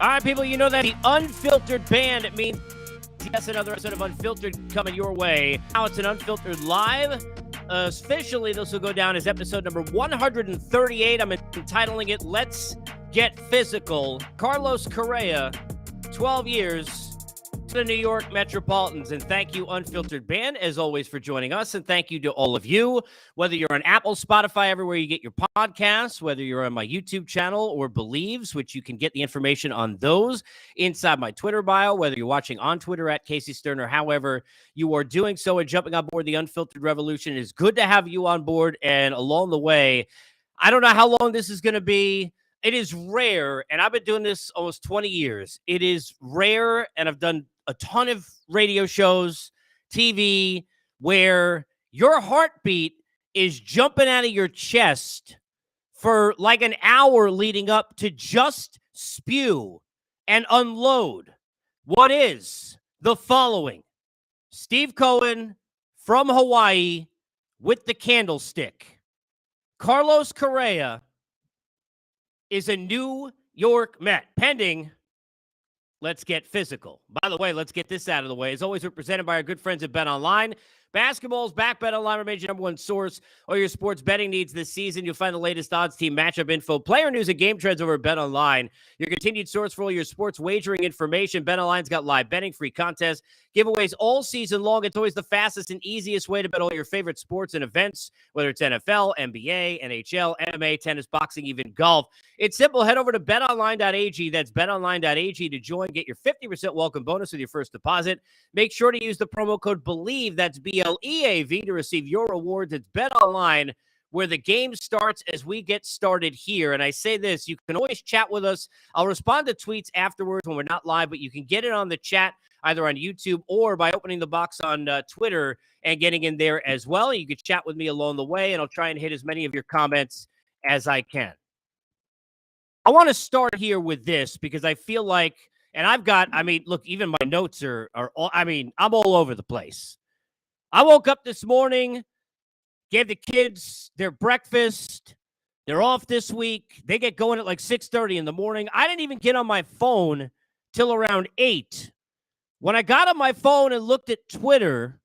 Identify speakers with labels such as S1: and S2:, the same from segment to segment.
S1: All right, people, you know that the Unfiltered band means yes, another episode of Unfiltered coming your way. Now it's an Unfiltered live. Officially, this will go down as episode number 138. I'm entitling it Let's Get Physical. Carlos Correa, 12 years to the New York Metropolitans. And thank you, Unfiltered band, as always, for joining us. And thank you to all of you, whether you're on Apple, Spotify, everywhere you get your podcasts, whether you're on my YouTube channel or Believes, which you can get the information on those inside my Twitter bio, whether you're watching on Twitter at Casey Stern or however you are doing so and jumping on board the Unfiltered Revolution. It is good to have you on board. And along the way, I don't know how long this is going to be. It is rare, and I've been doing this almost 20 years. It is rare, and I've done a ton of radio shows, TV, where your heartbeat is jumping out of your chest for like an hour leading up to just spew and unload what is the following. Steve Cohen from Hawaii with the candlestick. Carlos Correa is a New York Met, pending Let's Get Physical. By the way, let's get this out of the way. As always, we're presented by our good friends at BetOnline. Basketball's back. BetOnline remains your number one source for your sports betting needs this season. You'll find the latest odds, team matchup info, player news, and game trends over at BetOnline. Your continued source for all your sports wagering information. BetOnline's got live betting, free contests, giveaways all season long. It's always the fastest and easiest way to bet all your favorite sports and events, whether it's NFL, NBA, NHL, MMA, tennis, boxing, even golf. It's simple. Head over to betonline.ag. That's betonline.ag to join. Get your 50% welcome bonus with your first deposit. Make sure to use the promo code BELIEVE. That's BLEAV to receive your rewards. It's BetOnline, where the game starts as we get started here. And I say this, you can always chat with us. I'll respond to tweets afterwards when we're not live, but you can get it on the chat either on YouTube or by opening the box on Twitter and getting in there as well. You can chat with me along the way, and I'll try and hit as many of your comments as I can. I want to start here with this because I feel like, and I've got, look, even my notes are all, I'm all over the place. I woke up this morning, gave the kids their breakfast. They're off this week. They get going at like 6:30 in the morning. I didn't even get on my phone till around 8. When I got on my phone and looked at Twitter,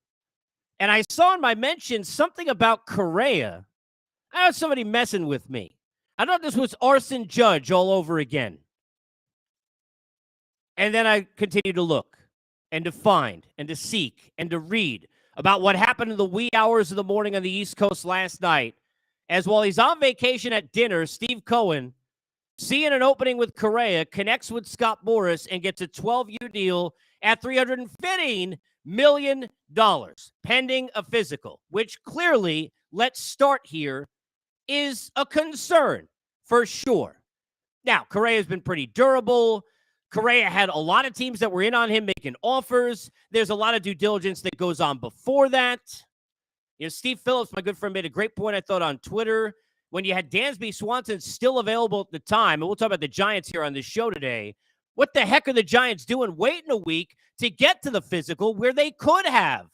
S1: and I saw in my mentions something about Correa, I had somebody messing with me. I thought this was Arson Judge all over again. And then I continued to look and to find and to seek and to read about what happened in the wee hours of the morning on the East Coast last night, as while he's on vacation at dinner, Steve Cohen, seeing an opening with Correa, connects with Scott Boras and gets a 12-year deal at $315 million, pending a physical, which clearly, let's start here, is a concern for sure. Now, Correa's been pretty durable. Correa had a lot of teams that were in on him making offers. There's a lot of due diligence that goes on before that. You know, Steve Phillips, my good friend, made a great point, I thought, on Twitter. When you had Dansby Swanson still available at the time, and we'll talk about the Giants here on this show today, what the heck are the Giants doing waiting a week to get to the physical where they could have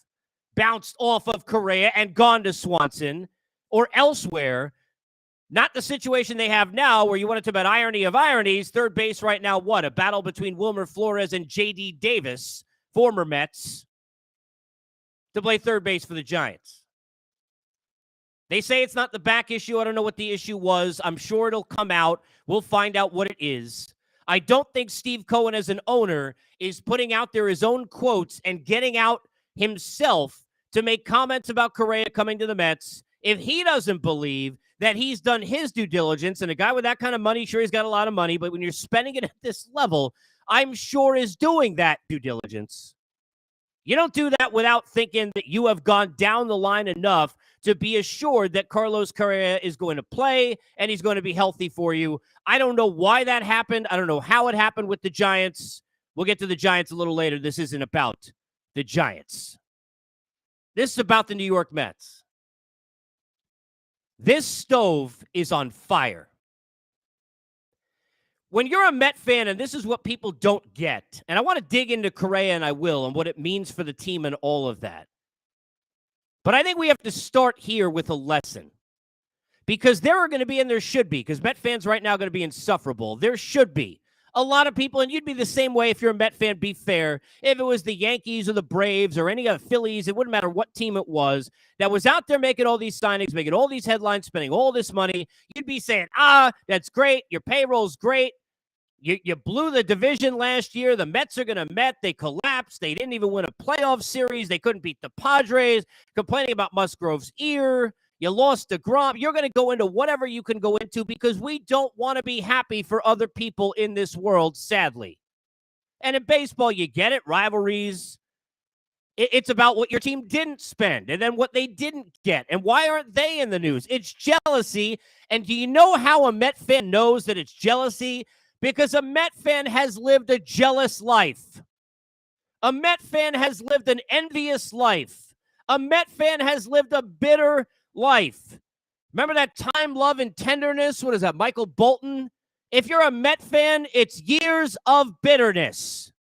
S1: bounced off of Correa and gone to Swanson or elsewhere? Not the situation they have now where you want to talk about irony of ironies. Third base right now, what? A battle between Wilmer Flores and J.D. Davis, former Mets, to play third base for the Giants. They say it's not the back issue. I don't know what the issue was. I'm sure it'll come out. We'll find out what it is. I don't think Steve Cohen as an owner is putting out there his own quotes and getting out himself to make comments about Correa coming to the Mets if he doesn't believe that he's done his due diligence. And a guy with that kind of money, sure, he's got a lot of money, but when you're spending it at this level, I'm sure is doing that due diligence. You don't do that without thinking that you have gone down the line enough to be assured that Carlos Correa is going to play and he's going to be healthy for you. I don't know why that happened. I don't know how it happened with the Giants. We'll get to the Giants a little later. This isn't about the Giants. This is about the New York Mets. This stove is on fire. When you're a Met fan, and this is what people don't get, and I want to dig into Correa, and I will, and what it means for the team and all of that. But I think we have to start here with a lesson. Because there are going to be, and there should be, because Met fans right now are going to be insufferable, there should be A lot of people, and you'd be the same way if you're a Met fan, be fair. If it was the Yankees or the Braves or any of the Phillies, it wouldn't matter what team it was that was out there making all these signings, making all these headlines, spending all this money. You'd be saying, that's great. Your payroll's great. You blew the division last year. The Mets are going to Met. They collapsed. They didn't even win a playoff series. They couldn't beat the Padres. Complaining about Musgrove's ear. You lost DeGrom. You're going to go into whatever you can go into because we don't want to be happy for other people in this world, sadly. And in baseball, you get it. Rivalries. It's about what your team didn't spend and then what they didn't get. And why aren't they in the news? It's jealousy. And do you know how a Met fan knows that it's jealousy? Because a Met fan has lived a jealous life. A Met fan has lived an envious life. A Met fan has lived a bitter life. Remember that Time, Love, and Tenderness? What is that, Michael Bolton? If you're a Met fan, it's years of bitterness.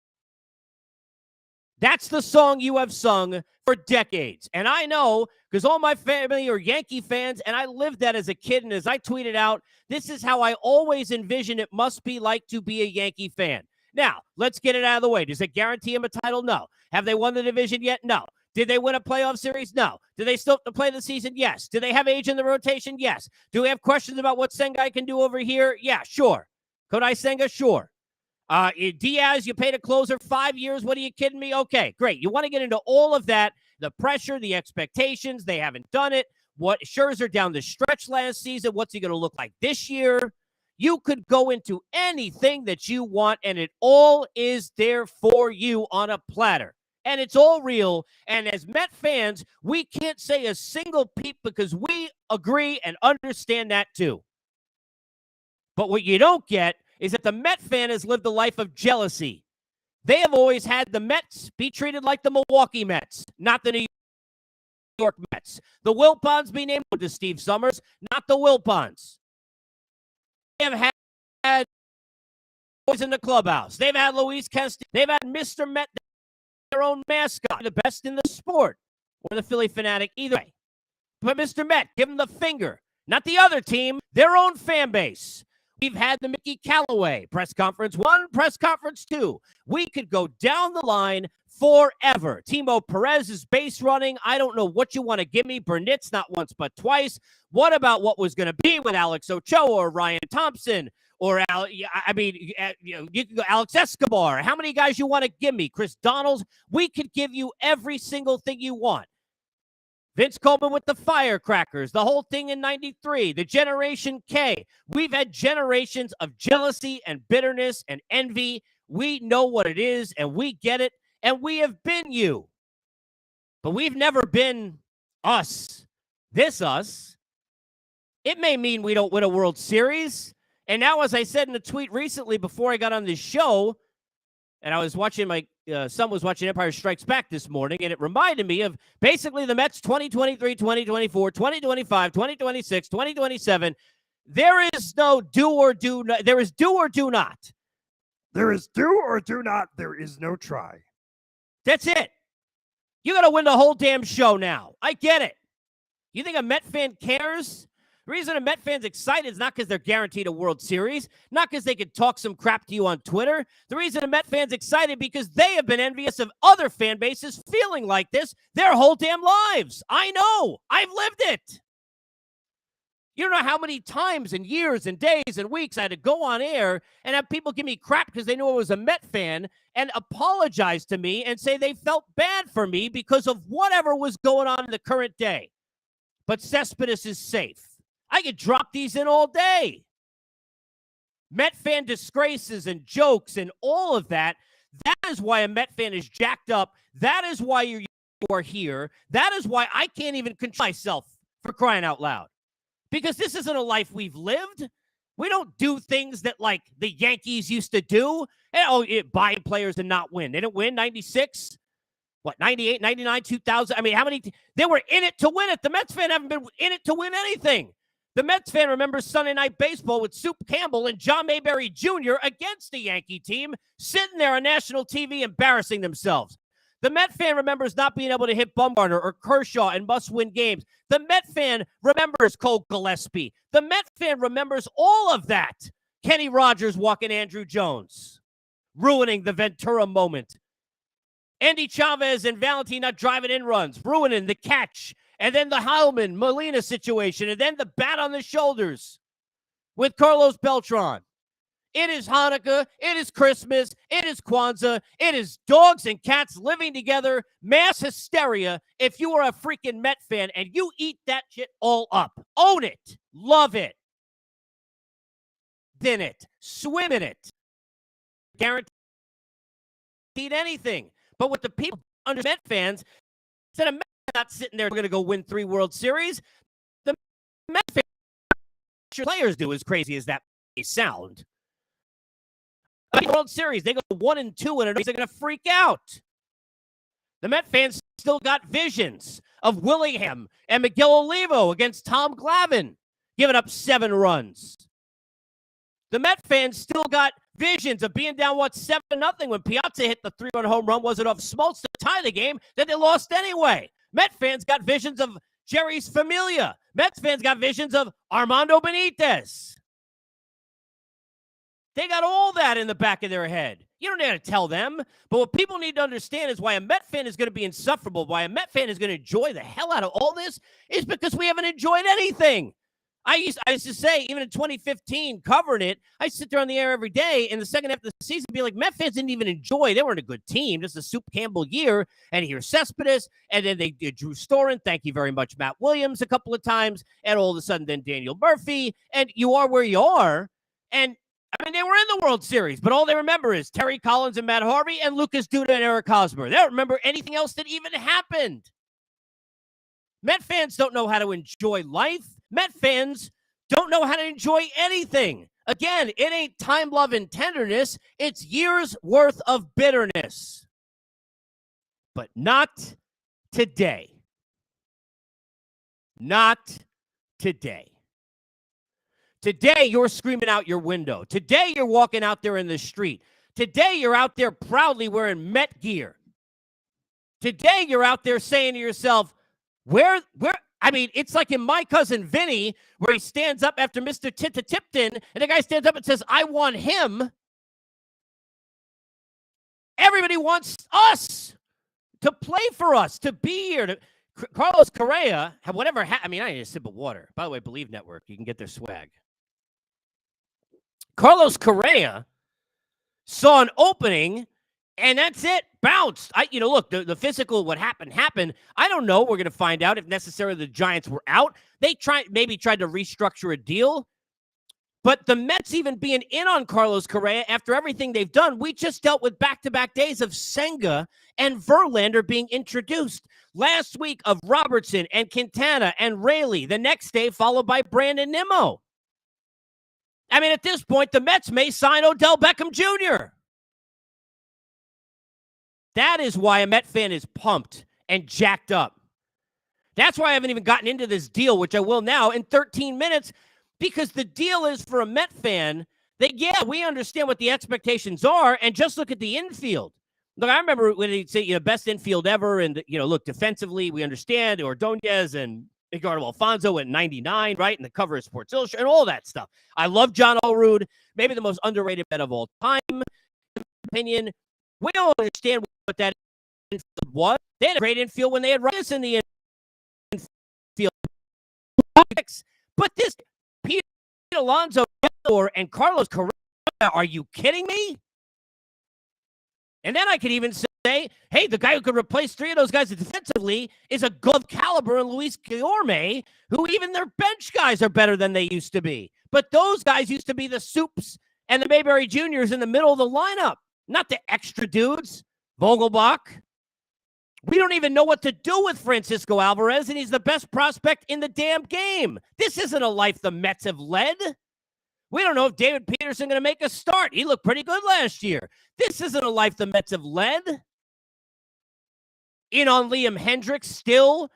S1: That's the song you have sung for decades. And I know, because all my family are Yankee fans, and I lived that as a kid, and as I tweeted out, this is how I always envision it must be like to be a Yankee fan. Now, let's get it out of the way. Does it guarantee them a title? No. Have they won the division yet? No. Did they win a playoff series? No. Do they still have to play the season? Yes. Do they have age in the rotation? Yes. Do we have questions about what Sengai can do over here? Yeah, sure. Kodai Senga? Sure. Diaz, you paid a closer 5 years. What are you kidding me? Okay, great. You want to get into all of that, the pressure, the expectations. They haven't done it. What Scherzer down the stretch last season. What's he going to look like this year? You could go into anything that you want, and it all is there for you on a platter. And it's all real. And as Met fans, we can't say a single peep because we agree and understand that too. But what you don't get is that the Met fan has lived a life of jealousy. They have always had the Mets be treated like the Milwaukee Mets, not the New York Mets. The Wilpons be named to Steve Summers, not the Wilpons. They have had boys in the clubhouse. They've had Luis Castillo. They've had Mr. Met, their own mascot, the best in the sport, or the Philly fanatic, either way. But Mr. Met, give him the finger, not the other team, their own fan base. We've had the Mickey Callaway press conference 1, press conference 2. We could go down the line forever. Timo Perez is base running. I don't know what you want to give me. Burnett's not once but twice. What about what was going to be with Alex Ochoa or Ryan Thompson or you could go Alex Escobar. How many guys you want to give me? Chris Donalds. We could give you every single thing you want. Vince Coleman with the firecrackers, the whole thing in 93, the Generation K. We've had generations of jealousy and bitterness and envy. We know what it is, and we get it, and we have been you. But we've never been us. This us. It may mean we don't win a World Series. And now, as I said in a tweet recently before I got on this show, and I was watching my son was watching Empire Strikes Back this morning, and it reminded me of basically the Mets 2023, 2024, 2025, 2026, 2027. There is no do or do not. There is do or do not.
S2: There is do or do not. There is no try.
S1: That's it. You got to win the whole damn show now. I get it. You think a Met fan cares? The reason a Met fan's excited is not because they're guaranteed a World Series, not because they could talk some crap to you on Twitter. The reason a Met fan's excited because they have been envious of other fan bases feeling like this their whole damn lives. I know. I've lived it. You don't know how many times and years and days and weeks I had to go on air and have people give me crap because they knew I was a Met fan and apologize to me and say they felt bad for me because of whatever was going on in the current day. But Cespedes is safe. I could drop these in all day. Met fan disgraces and jokes and all of that. That is why a Met fan is jacked up. That is why you are here. That is why I can't even control myself, for crying out loud. Because this isn't a life we've lived. We don't do things that like the Yankees used to do. And, buy players and not win. They didn't win 96. What, 98, 99, 2000? I mean, how many? They were in it to win it. The Mets fan haven't been in it to win anything. The Mets fan remembers Sunday Night Baseball with Soup Campbell and John Mayberry Jr. against the Yankee team, sitting there on national TV embarrassing themselves. The Met fan remembers not being able to hit Bumgarner or Kershaw in must-win games. The Met fan remembers Cole Gillespie. The Met fan remembers all of that. Kenny Rogers walking Andrew Jones, ruining the Ventura moment. Andy Chavez and Valentin not driving in runs, ruining the catch. And then the Heilman Molina situation, and then the bat on the shoulders with Carlos Beltran. It is Hanukkah, it is Christmas, it is Kwanzaa, it is dogs and cats living together, mass hysteria. If you are a freaking Met fan and you eat that shit all up, own it, love it, in it, swim in it, guaranteed anything. But with the people under Met fans, instead of Met not sitting there, we're going to go win 3 World Series, the Met fans, players do, as crazy as that may sound. World Series, they go 1-2 and they're going to freak out. The Met fans still got visions of Willingham and Miguel Olivo against Tom Glavine, giving up 7 runs. The Met fans still got visions of being down, 7-0 when Piazza hit the 3-run home run. Was it off Smoltz to tie the game that they lost anyway? Met fans got visions of Jerry's Familia. Mets fans got visions of Armando Benitez. They got all that in the back of their head. You don't need to tell them. But what people need to understand is why a Met fan is going to be insufferable, why a Met fan is going to enjoy the hell out of all this, is because we haven't enjoyed anything. I used to say, even in 2015, covering it, I sit there on the air every day in the second half of the season be like, Met fans didn't even enjoy. They weren't a good team. Just a Soup Campbell year. And here's Cespedes. And then they did Drew Storen. Thank you very much, Matt Williams, a couple of times. And all of a sudden, then Daniel Murphy. And you are where you are. And I mean, they were in the World Series, but all they remember is Terry Collins and Matt Harvey and Lucas Duda and Eric Hosmer. They don't remember anything else that even happened. Met fans don't know how to enjoy life. Met fans don't know how to enjoy anything. Again, it ain't time, love, and tenderness. It's years worth of bitterness. But not today. Not today. Today, you're screaming out your window. Today, you're walking out there in the street. Today, you're out there proudly wearing Met gear. Today, you're out there saying to yourself, I mean, it's like in My Cousin Vinny, where he stands up after Mr. Tipton, and the guy stands up and says, I want him. Everybody wants us to play for us, to be here. Carlos Correa, whatever, I need a sip of water. By the way, Believe Network, you can get their swag. Carlos Correa saw an opening, and that's it. Bounced. Look, the physical, what happened. I don't know. We're going to find out if necessarily the Giants were out. They maybe tried to restructure a deal. But the Mets even being in on Carlos Correa after everything they've done, we just dealt with back-to-back days of Senga and Verlander being introduced. Last week of Robertson and Quintana and Raley. The next day followed by Brandon Nimmo. I mean, at this point, the Mets may sign Odell Beckham Jr. That is why a Met fan is pumped and jacked up. That's why I haven't even gotten into this deal, which I will now in 13 minutes, because the deal is for a Met fan that, we understand what the expectations are, and just look at the infield. Look, I remember when he'd say, best infield ever, and, look, defensively, we understand, Ordonez and Ricardo Alfonso at 99, right, and the cover of Sports Illustrated, and all that stuff. I love John Olerud, maybe the most underrated bet of all time, in my opinion. We don't understand what that infield was. They had a great infield when they had Rice in the infield. But this Pete Alonso and Carlos Correa, are you kidding me? And then I could even say, hey, the guy who could replace 3 of those guys defensively is a glove caliber in Luis Guillorme, who even their bench guys are better than they used to be. But those guys used to be the Soups and the Mayberry Juniors in the middle of the lineup, not the extra dudes. Vogelbach. We don't even know what to do with Francisco Alvarez, and he's the best prospect in the damn game. This isn't a life the Mets have led. We don't know if David Peterson going to make a start. He looked pretty good last year. This isn't a life the Mets have led. In on Liam Hendricks still,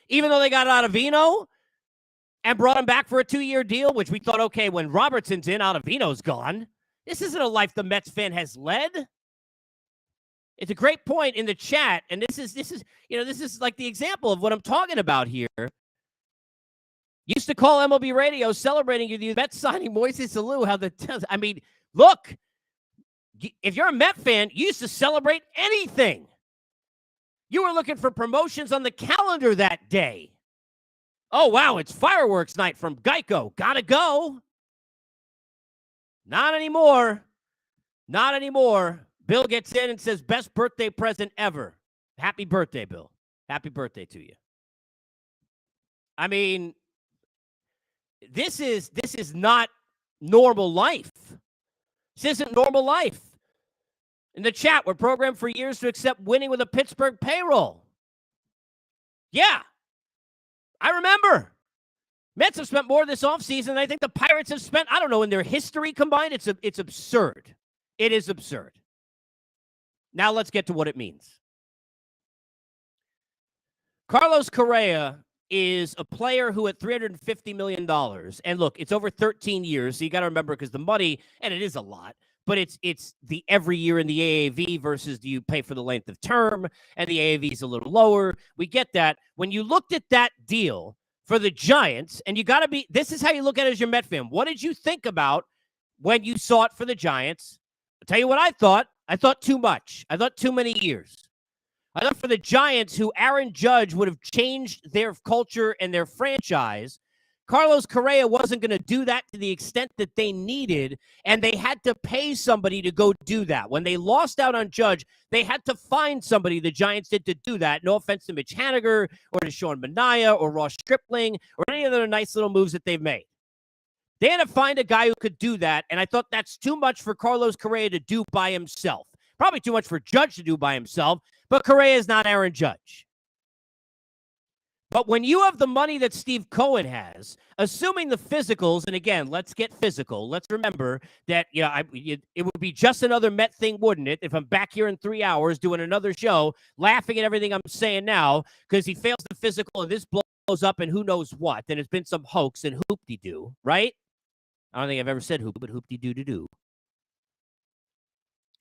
S1: even though they got Ottavino and brought him back for a 2-year deal, which we thought, okay, when Robertson's in, Ottavino's gone. This isn't a life the Mets fan has led. It's a great point in the chat, and this is like the example of what I'm talking about here. Used to call MLB Radio celebrating the Mets signing Moises Alou. I mean, look, if you're a Met fan, you used to celebrate anything. You were looking for promotions on the calendar that day. Oh, wow, it's fireworks night from Geico. Gotta go. Not anymore. Not anymore. Bill gets in and says, best birthday present ever. Happy birthday, Bill. Happy birthday to you. I mean, this is not normal life. This isn't normal life. In the chat, we're programmed for years to accept winning with a Pittsburgh payroll. Yeah. I remember. Mets have spent more this offseason than I think the Pirates have spent, I don't know, in their history combined. It's absurd. It is absurd. Now let's get to what it means. Carlos Correa is a player who at $350 million, and look, it's over 13 years, so you got to remember, because the money, and it is a lot, but it's the every year in the AAV versus do you pay for the length of term, and the AAV is a little lower. We get that. When you looked at that deal for the Giants, and you got to be, this is how you look at it as your Met fan. What did you think about when you saw it for the Giants? I'll tell you what I thought. I thought too much. I thought too many years. I thought for the Giants, who Aaron Judge would have changed their culture and their franchise, Carlos Correa wasn't going to do that to the extent that they needed, and they had to pay somebody to go do that. When they lost out on Judge, they had to find somebody, the Giants did, to do that. No offense to Mitch Haniger or to Sean Manaea or Ross Stripling or any other nice little moves that they've made. They had to find a guy who could do that, and I thought that's too much for Carlos Correa to do by himself. Probably too much for Judge to do by himself, but Correa is not Aaron Judge. But when you have the money that Steve Cohen has, assuming the physicals, and again, let's get physical. Let's remember that it would be just another Met thing, wouldn't it, if I'm back here in 3 hours doing another show, laughing at everything I'm saying now, because he fails the physical and this blows up and who knows what, and it's been some hoax and hoop-de-doo, right? I don't think I've ever said hoop, but hoop-de-doo-de-doo.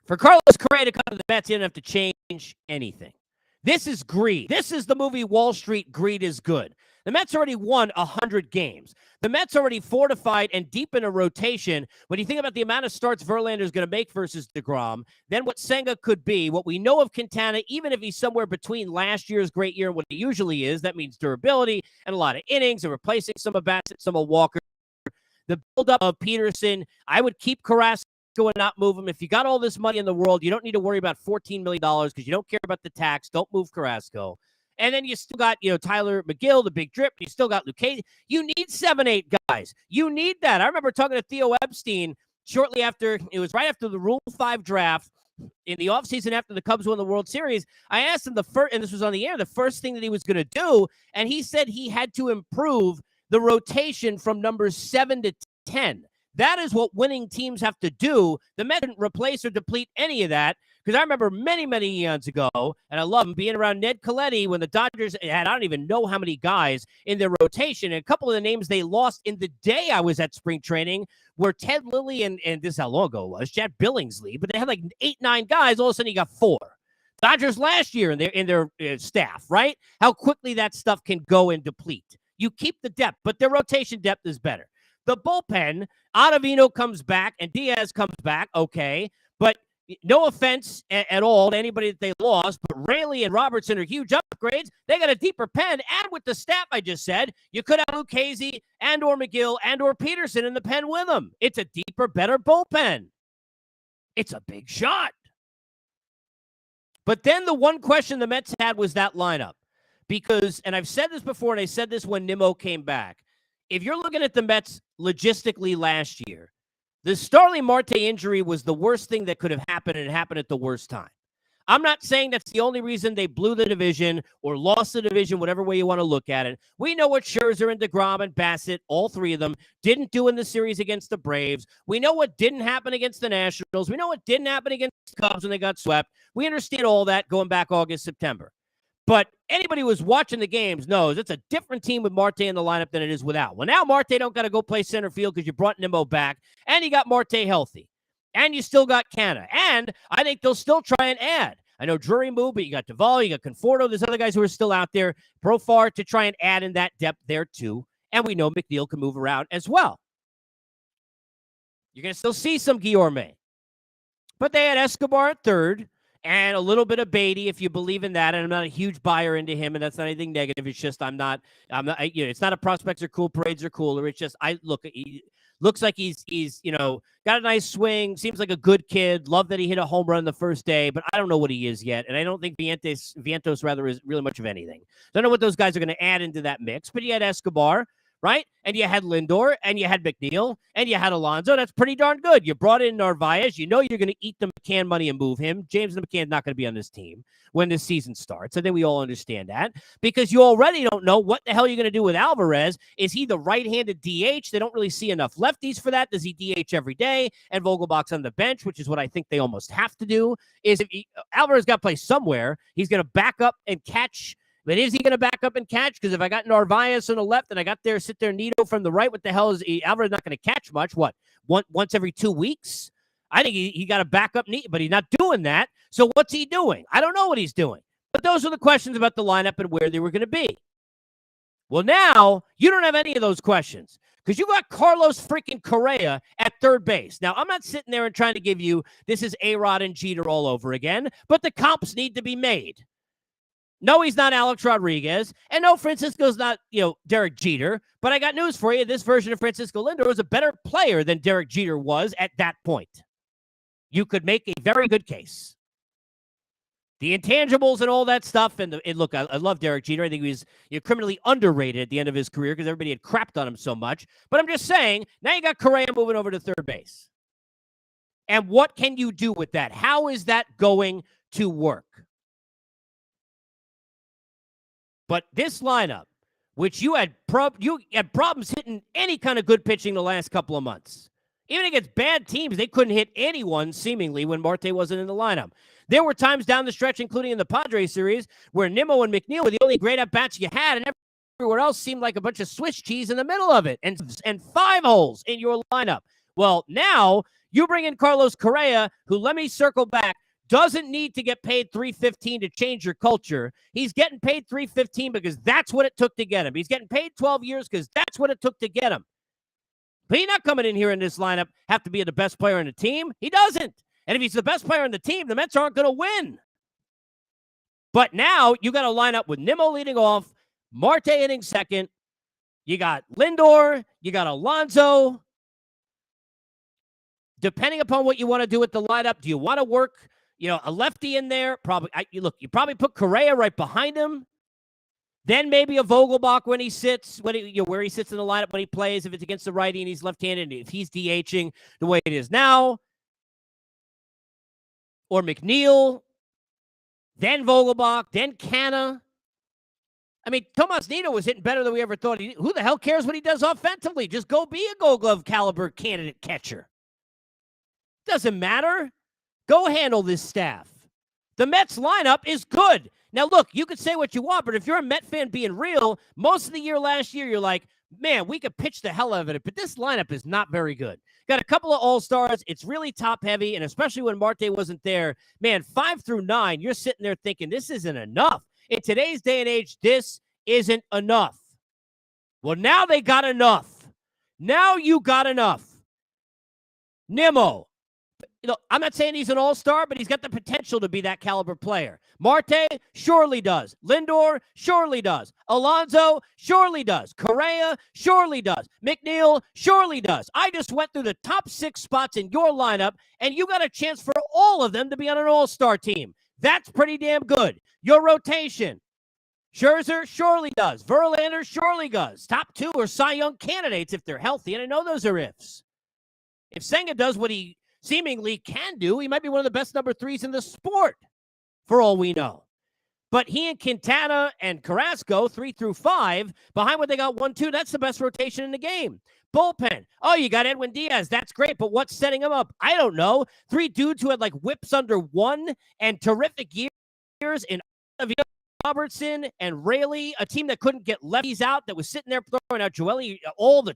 S1: For Carlos Correa to come to the Mets, he didn't have to change anything. This is greed. This is the movie Wall Street, Greed is Good. The Mets already won 100 games. The Mets already fortified and deep in a rotation. When you think about the amount of starts Verlander is going to make versus DeGrom, then what Senga could be, what we know of Quintana, even if he's somewhere between last year's great year and what he usually is, that means durability and a lot of innings and replacing some of Bassett, some of Walker. The buildup of Peterson, I would keep Carrasco and not move him. If you got all this money in the world, you don't need to worry about $14 million because you don't care about the tax. Don't move Carrasco. And then you still got, Tyler McGill, the big drip. You still got Lucchesi. You need 7-8 guys. You need that. I remember talking to Theo Epstein shortly after, it was right after the Rule 5 draft in the offseason after the Cubs won the World Series. I asked him and this was on the air, the first thing that he was going to do, and he said he had to improve the rotation from numbers 7 to 10. That is what winning teams have to do. The Mets didn't replace or deplete any of that, because I remember many, many eons ago, and I love him, being around Ned Colletti when the Dodgers had, I don't even know how many guys in their rotation, and a couple of the names they lost in the day I was at spring training were Ted Lilly and this is how long ago it was, Chad Billingsley, but they had like 8-9 guys. All of a sudden you got 4. Dodgers last year in their staff, right? How quickly that stuff can go and deplete. You keep the depth, but their rotation depth is better. The bullpen, Ottavino comes back and Diaz comes back, okay. But no offense at all to anybody that they lost, but Raley and Robertson are huge upgrades. They got a deeper pen, and with the staff I just said, you could have Lucchesi and or McGill and or Peterson in the pen with them. It's a deeper, better bullpen. It's a big shot. But then the one question the Mets had was that lineup. Because, and I've said this before, and I said this when Nimmo came back, if you're looking at the Mets logistically last year, the Starling Marte injury was the worst thing that could have happened, and it happened at the worst time. I'm not saying that's the only reason they blew the division or lost the division, whatever way you want to look at it. We know what Scherzer and DeGrom and Bassett, all three of them, didn't do in the series against the Braves. We know what didn't happen against the Nationals. We know what didn't happen against the Cubs when they got swept. We understand all that going back August, September. But anybody who was watching the games knows it's a different team with Marte in the lineup than it is without. Well, now Marte don't got to go play center field because you brought Nimmo back, and you got Marte healthy. And you still got Canna. And I think they'll still try and add. I know Drury moved, but you got Duvall, you got Conforto. There's other guys who are still out there. Profar to try and add in that depth there too And we know McNeil can move around as well. You're going to still see some Guillorme. But they had Escobar at third and a little bit of Beatty, if you believe in that. And I'm not a huge buyer into him, and that's not anything negative. It's just I'm not. It's not a prospects are cool, parades are cooler. It's just he looks like he's got a nice swing, seems like a good kid. Love that he hit a home run the first day, but I don't know what he is yet, and I don't think Vientos rather is really much of anything. Don't know what those guys are going to add into that mix. But you had Escobar. Right? And you had Lindor, and you had McNeil, and you had Alonso. That's pretty darn good. You brought in Narvaez. You know you're going to eat the McCann money and move him. James McCann's not going to be on this team when this season starts. I think we all understand that because you already don't know what the hell you're going to do with Alvarez. Is he the right-handed DH? They don't really see enough lefties for that. Does he DH every day? And Vogelbach's on the bench, which is what I think they almost have to do. Alvarez got to play somewhere. He's going to back up and catch. But is he going to back up and catch? Because if I got Narvaez on the left and I got sit there Nito from the right, what the hell is Alvarez not going to catch much? What, once every 2 weeks? I think he got to back up Nito, but he's not doing that. So what's he doing? I don't know what he's doing. But those are the questions about the lineup and where they were going to be. Well, now you don't have any of those questions because you got Carlos freaking Correa at third base. Now, I'm not sitting there and trying to give you this is A-Rod and Jeter all over again, but the comps need to be made. No, he's not Alex Rodriguez. And no, Francisco's not, Derek Jeter. But I got news for you. This version of Francisco Lindor was a better player than Derek Jeter was at that point. You could make a very good case. The intangibles and all that stuff. And look, I love Derek Jeter. I think he was criminally underrated at the end of his career because everybody had crapped on him so much. But I'm just saying, now you got Correa moving over to third base. And what can you do with that? How is that going to work? But this lineup, which you had problems hitting any kind of good pitching the last couple of months. Even against bad teams, they couldn't hit anyone, seemingly, when Marte wasn't in the lineup. There were times down the stretch, including in the Padres series, where Nimmo and McNeil were the only great at-bats you had, and everywhere else seemed like a bunch of Swiss cheese in the middle of it, and 5 holes in your lineup. Well, now you bring in Carlos Correa, who, let me circle back, doesn't need to get paid $315 to change your culture. He's getting paid $315 because that's what it took to get him. He's getting paid 12 years because that's what it took to get him. But he's not coming in here in this lineup have to be the best player on the team. He doesn't. And if he's the best player on the team, the Mets aren't going to win. But now you got to line up with Nimmo leading off, Marte hitting second. You got Lindor. You got Alonso. Depending upon what you want to do with the lineup, do you want to work a lefty in there? Probably. You probably put Correa right behind him. Then maybe a Vogelbach when he sits, where he sits in the lineup when he plays, if it's against the righty and he's left-handed, and if he's DHing the way it is now. Or McNeil. Then Vogelbach. Then Canna. I mean, Tomas Nito was hitting better than we ever thought. Who the hell cares what he does offensively? Just go be a Gold Glove caliber candidate catcher. Doesn't matter. Go handle this staff. The Mets lineup is good. Now, look, you could say what you want, but if you're a Met fan being real, most of the year last year, you're like, man, we could pitch the hell out of it, but this lineup is not very good. Got a couple of all-stars. It's really top-heavy, and especially when Marte wasn't there, man, 5 through 9, you're sitting there thinking this isn't enough. In today's day and age, this isn't enough. Well, now they got enough. Now you got enough. Nimmo. I'm not saying he's an all-star, but he's got the potential to be that caliber player. Marte surely does. Lindor surely does. Alonso surely does. Correa surely does. McNeil surely does. I just went through the top 6 spots in your lineup, and you got a chance for all of them to be on an all-star team. That's pretty damn good. Your rotation. Scherzer surely does. Verlander surely does. Top 2 are Cy Young candidates if they're healthy, and I know those are ifs. If Senga does what he seemingly can do, he might be one of the best number 3s in the sport, for all we know. But he and Quintana and Carrasco, 3 through 5, behind what they got 1-2, that's the best rotation in the game. Bullpen. Oh, you got Edwin Diaz. That's great, but what's setting him up? I don't know. 3 dudes who had like whips under 1 and terrific years in Robertson and Raley, a team that couldn't get lefties out, that was sitting there throwing out Joely all the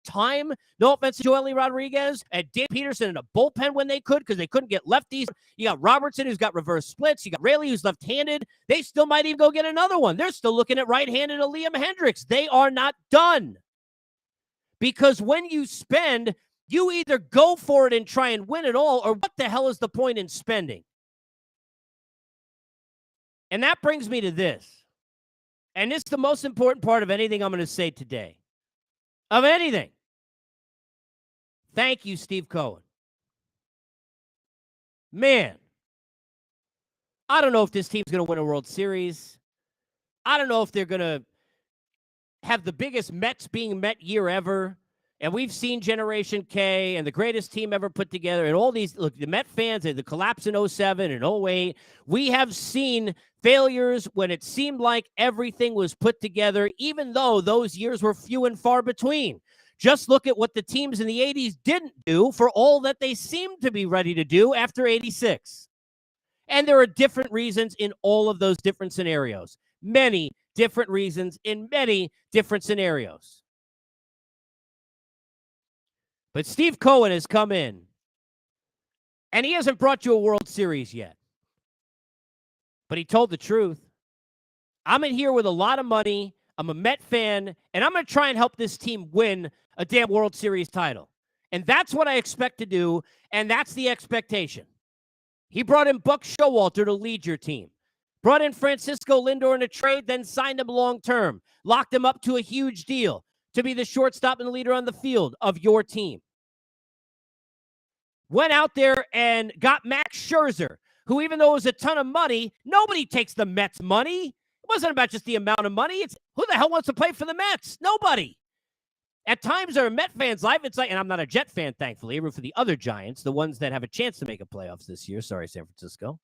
S1: time. No offense to Joely Rodriguez and Dave Peterson in a bullpen when they could because they couldn't get lefties. You got Robertson, who's got reverse splits. You got Raley, who's left-handed. They still might even go get another one. They're still looking at right-handed Liam Hendricks. They are not done. Because when you spend, you either go for it and try and win it all, or what the hell is the point in spending? And that brings me to this. And this is the most important part of anything I'm going to say today. Of anything. Thank you, Steve Cohen. Man, I don't know if this team's going to win a World Series. I don't know if they're going to have the biggest Mets being Met year ever. And we've seen Generation K and the greatest team ever put together. And all these, look, the Met fans, the collapse in 07 and 08. We have seen failures when it seemed like everything was put together, even though those years were few and far between. Just look at what the teams in the 80s didn't do for all that they seemed to be ready to do after 86. And there are different reasons in all of those different scenarios. Many different reasons in many different scenarios. But Steve Cohen has come in, and he hasn't brought you a World Series yet. But he told the truth. I'm in here with a lot of money. I'm a Met fan, and I'm going to try and help this team win a damn World Series title. And that's what I expect to do, and that's the expectation. He brought in Buck Showalter to lead your team. Brought in Francisco Lindor in a trade, then signed him long-term. Locked him up to a huge deal to be the shortstop and the leader on the field of your team. Went out there and got Max Scherzer, who, even though it was a ton of money, nobody takes the Mets money. It wasn't about just the amount of money. It's who the hell wants to play for the Mets? Nobody. At times, there are Met fans live. It's like, and I'm not a Jet fan, thankfully. I root for the other Giants, the ones that have a chance to make a playoffs this year. Sorry, San Francisco.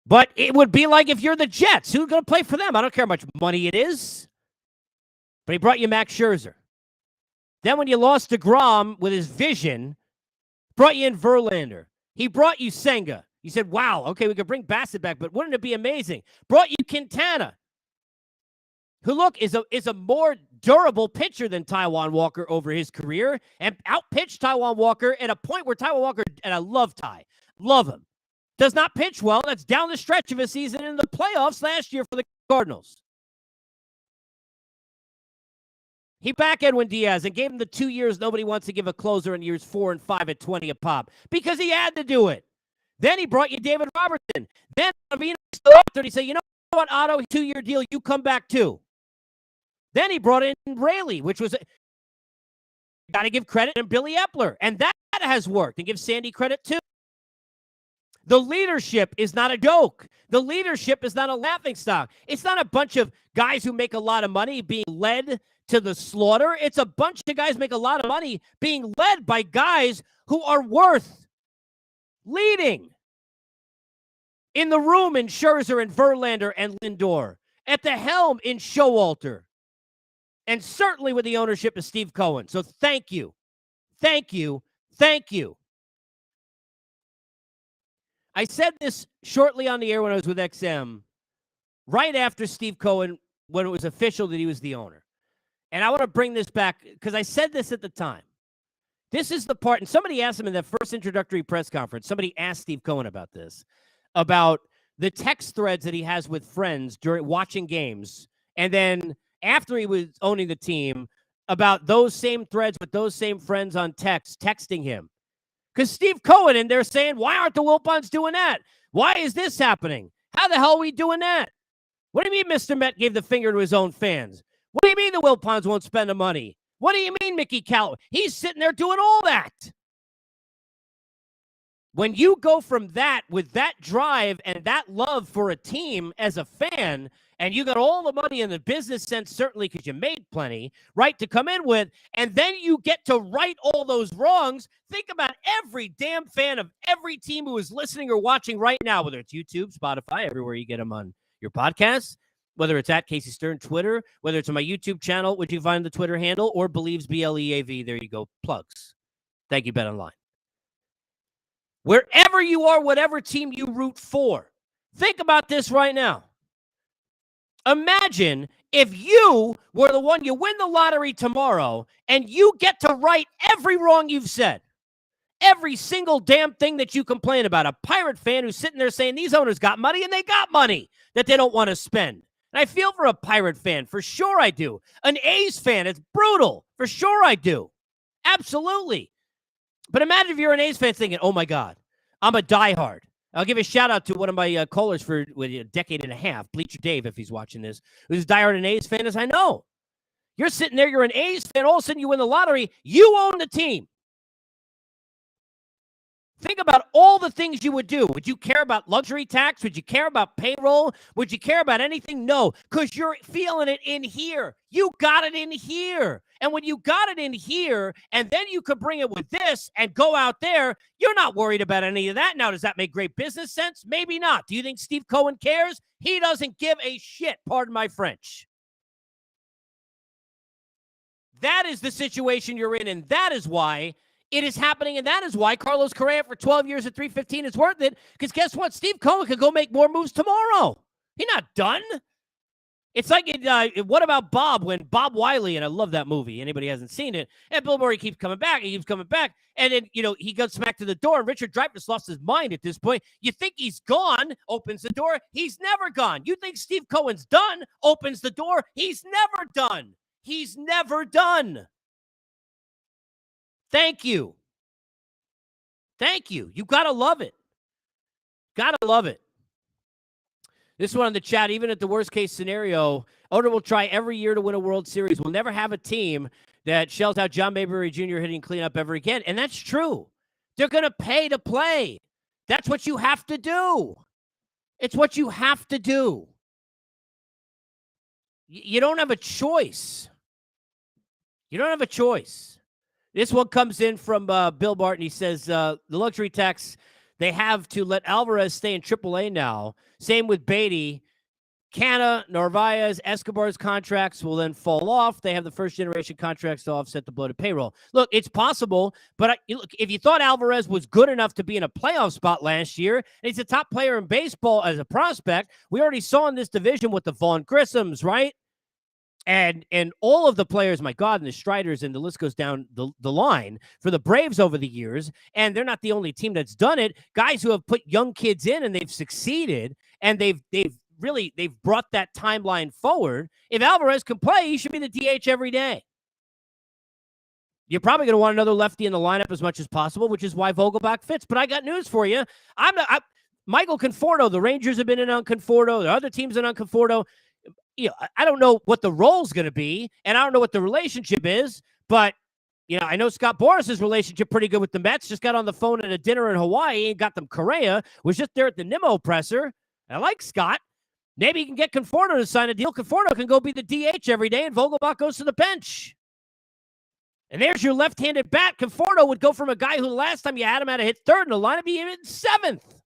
S1: But it would be like if you're the Jets. Who's going to play for them? I don't care how much money it is. But he brought you Max Scherzer. Then when you lost DeGrom with his vision, brought you in Verlander. He brought you Senga. You said, wow, okay, we could bring Bassett back, but wouldn't it be amazing? Brought you Quintana, who, look, is a more durable pitcher than Taijuan Walker over his career, and outpitched Taijuan Walker at a point where Taijuan Walker, and I love Ty, love him, does not pitch well. That's down the stretch of a season in the playoffs last year for the Cardinals. He back Edwin Diaz and gave him the 2 years nobody wants to give a closer in years 4 and 5 at 20 a pop because he had to do it. Then he brought you David Robertson. Then he said, you know what, Otto, 2-year deal, you come back too. Then he brought in Raley, which was, got to give credit to Billy Epler, and that has worked, and give Sandy credit too. The leadership is not a joke. The leadership is not a laughingstock. It's not a bunch of guys who make a lot of money being led to the slaughter. It's a bunch of guys make a lot of money being led by guys who are worth leading. In the room in Scherzer and Verlander and Lindor. At the helm in Showalter. And certainly with the ownership of Steve Cohen. So thank you. Thank you. Thank you. I said this shortly on the air when I was with XM, right after Steve Cohen, when it was official that he was the owner. And I want to bring this back because I said this at the time. This is the part, and somebody asked him in that first introductory press conference, somebody asked Steve Cohen about this, about the text threads that he has with friends during watching games. And then after he was owning the team, about those same threads with those same friends on texting him. Because Steve Cohen, and they're saying, why aren't the Wilpons doing that? Why is this happening? How the hell are we doing that? What do you mean Mr. Met gave the finger to his own fans? What do you mean the Wilpons won't spend the money? What do you mean Mickey Callaway? He's sitting there doing all that. When you go from that with that drive and that love for a team as a fan, and you got all the money in the business sense, certainly because you made plenty, right, to come in with, and then you get to right all those wrongs. Think about every damn fan of every team who is listening or watching right now, whether it's YouTube, Spotify, everywhere you get them on your podcasts, whether it's at Casey Stern, Twitter, whether it's on my YouTube channel, which you find the Twitter handle, or Believes, BLEAV. There you go. Plugs. Thank you, BetOnline. Wherever you are, whatever team you root for, think about this right now. Imagine if you were the one, you win the lottery tomorrow, and you get to right every wrong you've said. Every single damn thing that you complain about. A Pirate fan who's sitting there saying these owners got money, and they got money that they don't want to spend. And I feel for a Pirate fan. For sure I do. An A's fan, it's brutal. For sure I do. Absolutely. But imagine if you're an A's fan thinking, oh, my God, I'm a diehard. I'll give a shout-out to one of my callers for a decade and a half, Bleacher Dave, if he's watching this, who's diehard an A's fan, as I know. You're sitting there, you're an A's fan, all of a sudden you win the lottery, you own the team. Think about all the things you would do. Would you care about luxury tax? Would you care about payroll? Would you care about anything? No, because you're feeling it in here. You got it in here. And when you got it in here, and then you could bring it with this and go out there, you're not worried about any of that. Now, does that make great business sense? Maybe not. Do you think Steve Cohen cares? He doesn't give a shit. Pardon my French. That is the situation you're in, and that is why it is happening, and that is why Carlos Correa for 12 years at $315 is worth it, because guess what? Steve Cohen could go make more moves tomorrow. He's not done. It's like, what about Bob, when Bob Wiley, and I love that movie, anybody hasn't seen it, and Bill Murray keeps coming back, and then, he goes smack to the door, and Richard Dreyfuss lost his mind at this point. You think he's gone, opens the door, he's never gone. You think Steve Cohen's done, opens the door, he's never done. He's never done. Thank you. Thank you. You got to love it. Got to love it. This one on the chat, even at the worst case scenario, owner will try every year to win a World Series. We'll never have a team that shells out John Mayberry Jr. hitting cleanup ever again. And that's true. They're going to pay to play. That's what you have to do. It's what you have to do. You don't have a choice. You don't have a choice. This one comes in from Bill Barton. He says, the luxury tax, they have to let Alvarez stay in AAA now. Same with Beatty. Canna, Narvaez, Escobar's contracts will then fall off. They have the first-generation contracts to offset the bloated payroll. Look, it's possible, but look, if you thought Alvarez was good enough to be in a playoff spot last year, and he's a top player in baseball as a prospect, we already saw in this division with the Vaughn Grissams, right? And all of the players, my God, and the Striders, and the list goes down the line for the Braves over the years. And they're not the only team that's done it. Guys who have put young kids in and they've succeeded, and they've brought that timeline forward. If Alvarez can play, he should be the DH every day. You're probably going to want another lefty in the lineup as much as possible, which is why Vogelbach fits. But I got news for you. Michael Conforto, the Rangers have been in on Conforto. The other teams in on Conforto. I don't know what the role's going to be, and I don't know what the relationship is, but, I know Scott Boris's relationship pretty good with the Mets. Just got on the phone at a dinner in Hawaii and got them Correa. Was just there at the Nimmo presser. I like Scott. Maybe he can get Conforto to sign a deal. Conforto can go be the DH every day, and Vogelbach goes to the bench. And there's your left-handed bat. Conforto would go from a guy who last time you had him had to hit third in the lineup, he hit seventh.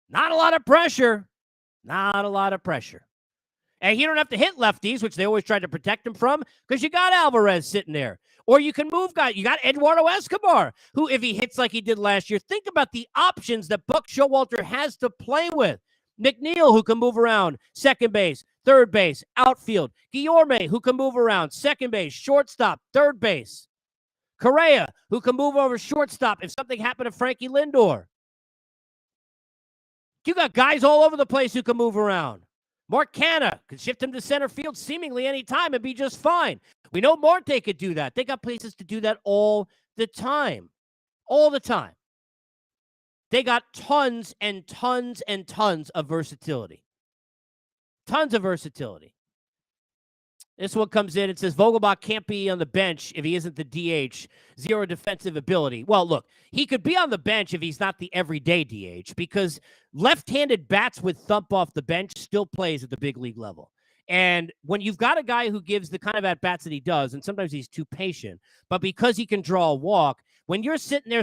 S1: Not a lot of pressure. Not a lot of pressure. And you don't have to hit lefties, which they always try to protect him from, because you got Alvarez sitting there. Or you can move guys. You got Eduardo Escobar, who, if he hits like he did last year, think about the options that Buck Showalter has to play with. McNeil, who can move around second base, third base, outfield. Guillorme, who can move around second base, shortstop, third base. Correa, who can move over shortstop if something happened to Frankie Lindor. You got guys all over the place who can move around. Mark Canna could shift him to center field seemingly any time and be just fine. We know Marte could do that. They got places to do that all the time. All the time. They got tons and tons and tons of versatility. Tons of versatility. This one comes in. It says Vogelbach can't be on the bench if he isn't the DH. Zero defensive ability. Well, look, he could be on the bench if he's not the everyday DH, because left-handed bats with thump off the bench still plays at the big league level. And when you've got a guy who gives the kind of at-bats that he does, and sometimes he's too patient, but because he can draw a walk, when you're sitting there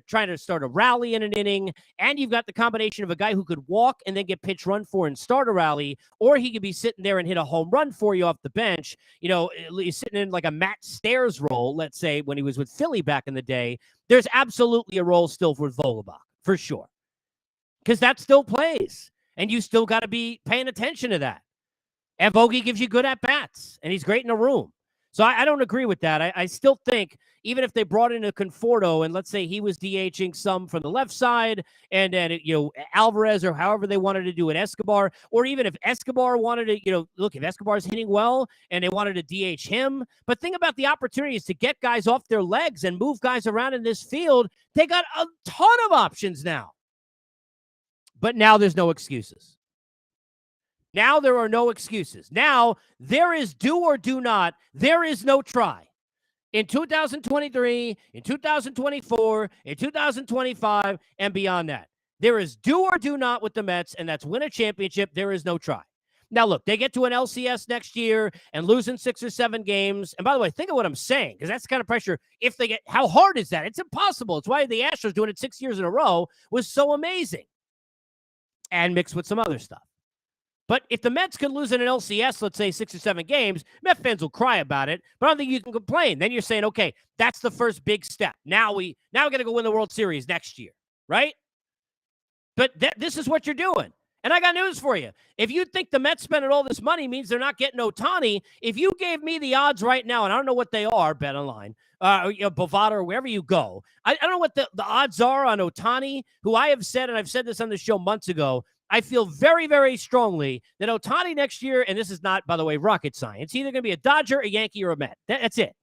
S1: trying to start a rally in an inning, and you've got the combination of a guy who could walk and then get pitch run for and start a rally, or he could be sitting there and hit a home run for you off the bench, he's sitting in like a Matt Stairs role, let's say, when he was with Philly back in the day, there's absolutely a role still for Vogelbach, for sure. Because that still plays, and you still got to be paying attention to that. And Bogey gives you good at-bats, and he's great in a room. So I don't agree with that. I still think even if they brought in a Conforto and let's say he was DHing some from the left side and then, Alvarez or however they wanted to do it, Escobar, or even if Escobar wanted to, look, if Escobar's hitting well and they wanted to DH him. But think about the opportunities to get guys off their legs and move guys around in this field. They got a ton of options now. But now there's no excuses. Now there are no excuses. Now there is do or do not. There is no try. In 2023, in 2024, in 2025, and beyond that. There is do or do not with the Mets, and that's win a championship. There is no try. Now, look, they get to an LCS next year and losing 6 or 7 games. And by the way, think of what I'm saying, because that's the kind of pressure. If they get, how hard is that? It's impossible. It's why the Astros doing it 6 years in a row was so amazing. And mixed with some other stuff. But if the Mets could lose in an LCS, let's say 6 or 7 games, Met fans will cry about it. But I don't think you can complain. Then you're saying, okay, that's the first big step. Now we got to go win the World Series next year, right? But this is what you're doing. And I got news for you. If you think the Mets spending all this money means they're not getting Ohtani, if you gave me the odds right now, and I don't know what they are, Bet Online, Bovada, or wherever you go, I don't know what the odds are on Ohtani, who I have said, and I've said this on the show months ago, I feel very, very strongly that Ohtani next year, and this is not, by the way, rocket science, either going to be a Dodger, a Yankee, or a Met. That's it.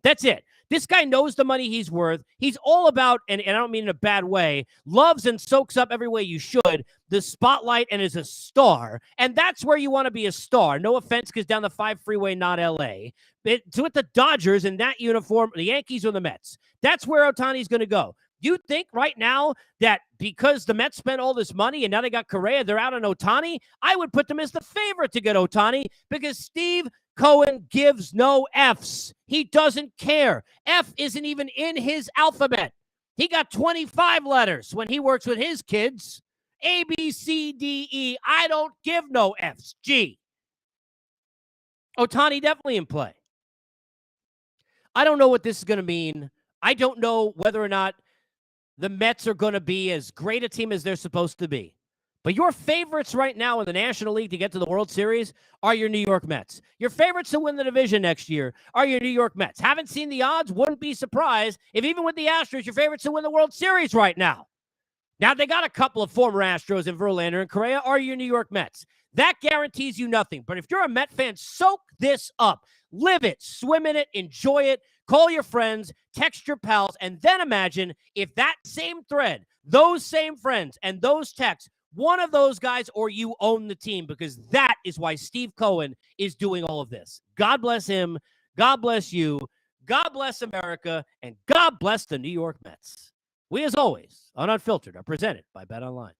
S1: That's it. This guy knows the money he's worth. He's all about, and I don't mean in a bad way, loves and soaks up every way you should, the spotlight, and is a star. And that's where you want to be a star. No offense, because down the 5 freeway, not L.A. But with the Dodgers in that uniform, the Yankees or the Mets, that's where Ohtani's going to go. You think right now that because the Mets spent all this money and now they got Correa, they're out on Ohtani? I would put them as the favorite to get Ohtani because Steve Cohen gives no Fs. He doesn't care. F isn't even in his alphabet. He got 25 letters when he works with his kids. A, B, C, D, E. I don't give no Fs. G. Ohtani definitely in play. I don't know what this is going to mean. I don't know whether or not the Mets are going to be as great a team as they're supposed to be. But your favorites right now in the National League to get to the World Series are your New York Mets. Your favorites to win the division next year are your New York Mets. Haven't seen the odds, wouldn't be surprised if even with the Astros, your favorites to win the World Series right now. Now, they got a couple of former Astros in Verlander and Correa are your New York Mets. That guarantees you nothing. But if you're a Met fan, soak this up. Live it, swim in it, enjoy it. Call your friends, text your pals, and then imagine if that same thread, those same friends, and those texts, one of those guys or you own the team, because that is why Steve Cohen is doing all of this. God bless him. God bless you. God bless America. And God bless the New York Mets. We, as always, on Unfiltered, are presented by Bet Online.